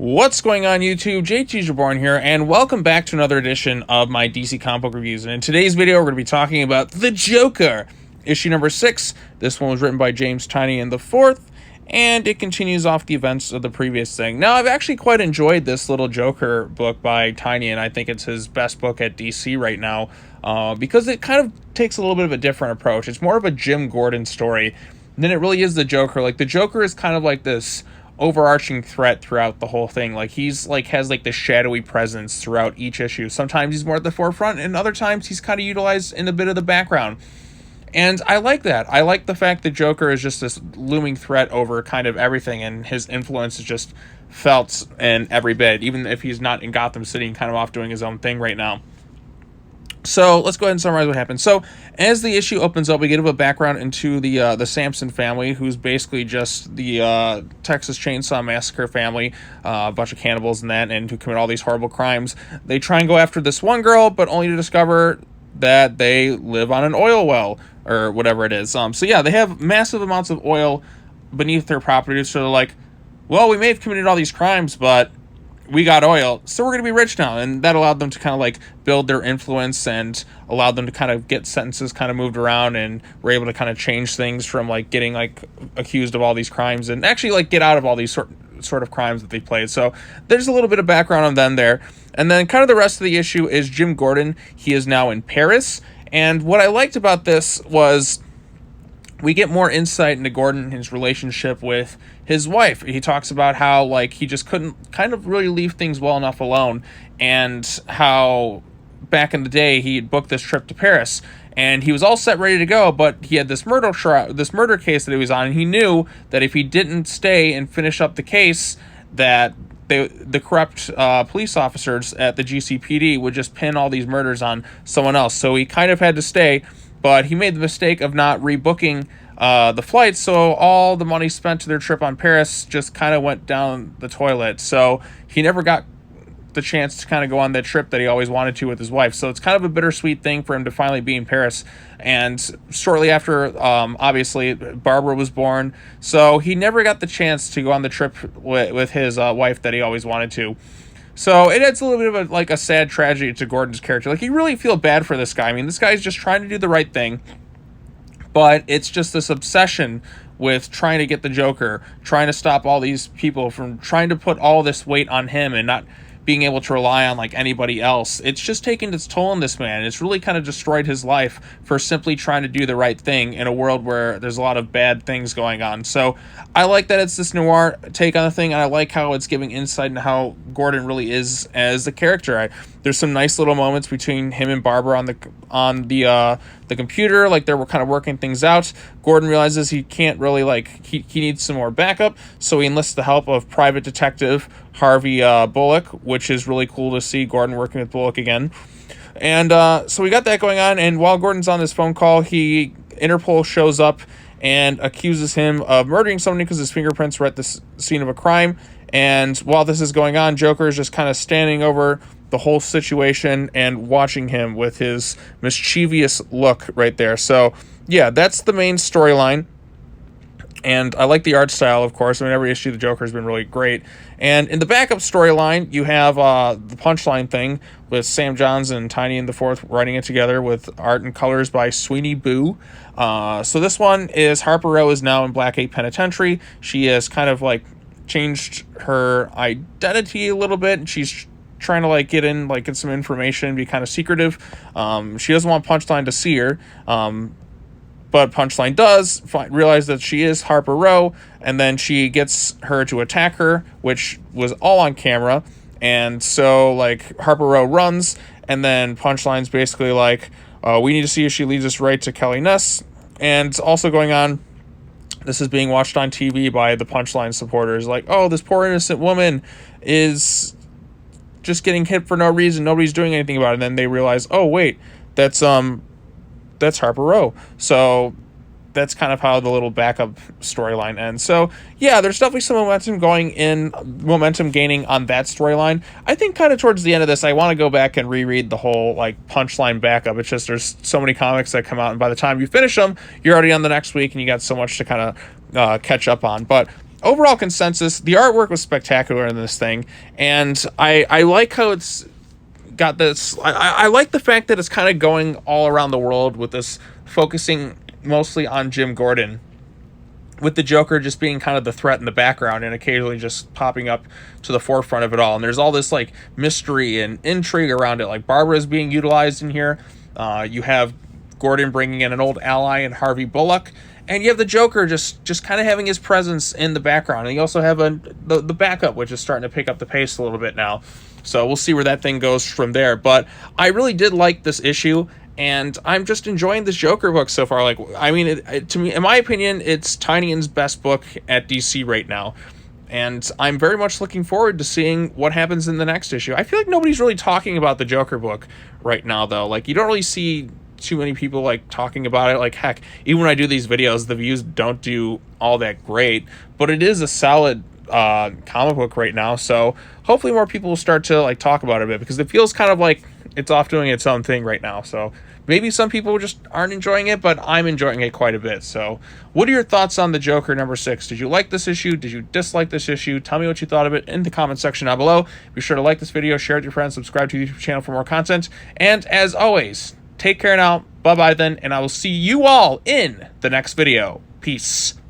What's going on YouTube? JT's Reborn here, and welcome back to another edition of my DC comic book reviews. And in today's video, we're going to be talking about The Joker, issue number 6. This one was written by James Tynion IV, and it continues off the events of the previous thing. Now, I've actually quite enjoyed this little Joker book by Tynion. I think it's his best book at DC right now, because it kind of takes a little bit of a different approach. It's more of a Jim Gordon story than it really is the Joker. Like, the Joker is kind of like this overarching threat throughout the whole thing. Like, he's like has like this shadowy presence throughout each issue. Sometimes he's more at the forefront, and other times he's kind of utilized in a bit of the background. And I like that. I like the fact that Joker is just this looming threat over kind of everything, and his influence is just felt in every bit, even if he's not in Gotham City and kind of off doing his own thing right now. So let's go ahead and summarize what happened. So as the issue opens up, we get a background into the Sampson family, who's basically just the Texas Chainsaw Massacre family, a bunch of cannibals and that, and who commit all these horrible crimes. They try and go after this one girl, but only to discover that they live on an oil well, or whatever it is. So yeah, they have massive amounts of oil beneath their property, so they're like, well, we may have committed all these crimes, but we got oil, so we're going to be rich now. And that allowed them to kind of like build their influence and allowed them to kind of get sentences kind of moved around, and were able to kind of change things from like getting like accused of all these crimes and actually like get out of all these sort of crimes that they played. So there's a little bit of background on them there. And then kind of the rest of the issue is Jim Gordon. He is now in Paris. And what I liked about this was we get more insight into Gordon and his relationship with his wife. He talks about how like he just couldn't kind of really leave things well enough alone, and how back in the day he had booked this trip to Paris and he was all set ready to go, but he had this murder case that he was on, and he knew that if he didn't stay and finish up the case, that the corrupt police officers at the GCPD would just pin all these murders on someone else. So he kind of had to stay, but he made the mistake of not rebooking the flights, so all the money spent to their trip on Paris just kind of went down the toilet. So he never got the chance to kind of go on that trip that he always wanted to with his wife. So it's kind of a bittersweet thing for him to finally be in Paris. And shortly after, obviously, Barbara was born, so he never got the chance to go on the trip with his wife that he always wanted to. So it adds a little bit of a sad tragedy to Gordon's character. Like, you really feel bad for this guy. I mean, this guy's just trying to do the right thing, but it's just this obsession with trying to get the Joker, trying to stop all these people from trying to put all this weight on him and not being able to rely on like anybody else. It's just taken its toll on this man. It's really kind of destroyed his life for simply trying to do the right thing in a world where there's a lot of bad things going on. So I like that it's this noir take on the thing, and I like how it's giving insight into how Gordon really is as a character. There's some nice little moments between him and Barbara on the computer, like they were kind of working things out. Gordon realizes he can't really he needs some more backup, so he enlists the help of private detective Harvey Bullock, which is really cool to see Gordon working with Bullock again. And so we got that going on, and while Gordon's on this phone call, Interpol shows up and accuses him of murdering somebody because his fingerprints were at the scene of a crime. And while this is going on, Joker is just kind of standing over the whole situation and watching him with his mischievous look right there. So yeah, that's the main storyline. And I like the art style, of course. I mean, every issue the Joker has been really great. And in the backup storyline, you have the Punchline thing with Sam Johns and Tynion IV writing it together with art and colors by Sweeney Boo. So this one is Harper Row is now in Blackgate Penitentiary. She has kind of changed her identity a little bit, and she's trying to get in, get some information, be kind of secretive. She doesn't want Punchline to see her. But Punchline does realize that she is Harper Row, and then she gets her to attack her, which was all on camera. And so, Harper Row runs, and then Punchline's basically we need to see if she leads us right to Kelly Ness. And it's also going on, this is being watched on TV by the Punchline supporters, oh, this poor innocent woman is just getting hit for no reason. Nobody's doing anything about it. And then they realize, oh, wait, that's Harper Row. So that's kind of how the little backup storyline ends. So yeah, there's definitely some momentum gaining on that storyline. I think kind of towards the end of this, I want to go back and reread the whole Punchline backup. It's just there's so many comics that come out, and by the time you finish them, you're already on the next week, and you got so much to kind of catch up on. But overall consensus, the artwork was spectacular in this thing, and I like how it's got this. I like the fact that it's kind of going all around the world with this, focusing mostly on Jim Gordon, with the Joker just being kind of the threat in the background and occasionally just popping up to the forefront of it all. And there's all this like mystery and intrigue around it. Like Barbara is being utilized in here. You have Gordon bringing in an old ally in Harvey Bullock, and you have the Joker just kind of having his presence in the background. And you also have the backup, which is starting to pick up the pace a little bit now. So we'll see where that thing goes from there. But I really did like this issue, and I'm just enjoying this Joker book so far. Like, I mean, to me, in my opinion, it's Tynion's best book at DC right now. And I'm very much looking forward to seeing what happens in the next issue. I feel like nobody's really talking about the Joker book right now, though. Like, you don't really see too many people, like, talking about it. Like, heck, even when I do these videos, the views don't do all that great. But it is a solid comic book right now. So hopefully more people will start to, like, talk about it a bit, because it feels kind of like it's off doing its own thing right now. So maybe some people just aren't enjoying it, but I'm enjoying it quite a bit. So what are your thoughts on the Joker #6? Did you like this issue? Did you dislike this issue? Tell me what you thought of it in the comment section down below. Be sure to like this video, share it with your friends, subscribe to the YouTube channel for more content. And as always, take care now. Bye-bye then, and I will see you all in the next video. Peace.